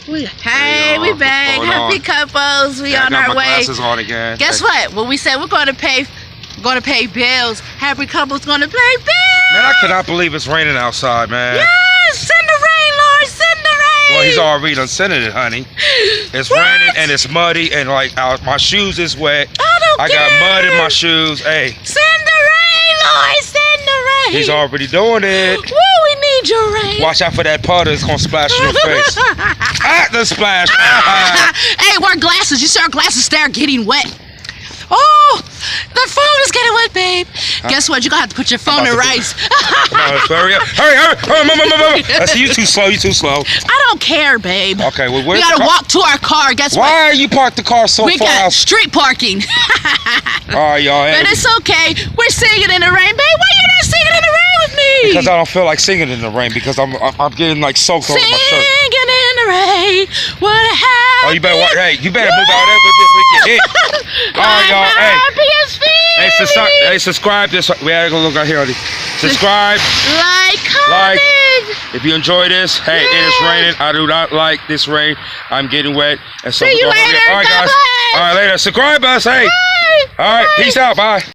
Hey, we back. Happy couples. We on our way. Glasses on again. Guess what? When we said we're going to pay bills, happy couples going to pay bills. Man, I cannot believe it's raining outside, man. Yes, send the rain, Lord, send the rain. Well, he's already done sending it, honey. It's raining and it's muddy and like my shoes is wet. I got mud in my shoes. Hey. Send the rain, Lord, send the rain. He's already doing it. Woo, we need your rain. Watch out for that puddle. It's going to splash in your face. The splash. Hey, wear glasses. You see our glasses start getting wet. Oh, the phone is getting wet, babe. Guess what? You're going to have to put your phone in rice. Come on, let's hurry up. Hurry. I see you too slow. I don't care, babe. Okay, well, we got to walk to our car. Guess what? Why are you parked the car so we far got out? street parking. All right, y'all. But it's okay. We're singing in the rain. Babe, why you not singing in the rain with me? Because I don't feel like singing in the rain because I'm getting like soaked over my shirt. Singing in the rain. What a happy. Oh, you better move out there before we get hit. All right, y'all. Hey, subscribe this. We gotta go look out here. Subscribe. Like. If you enjoy this, hey, it is raining. I do not like this rain. I'm getting wet. And so see you later. All right, guys. All right, later. Subscribe us. Hey. Bye. All right. Peace out. Bye.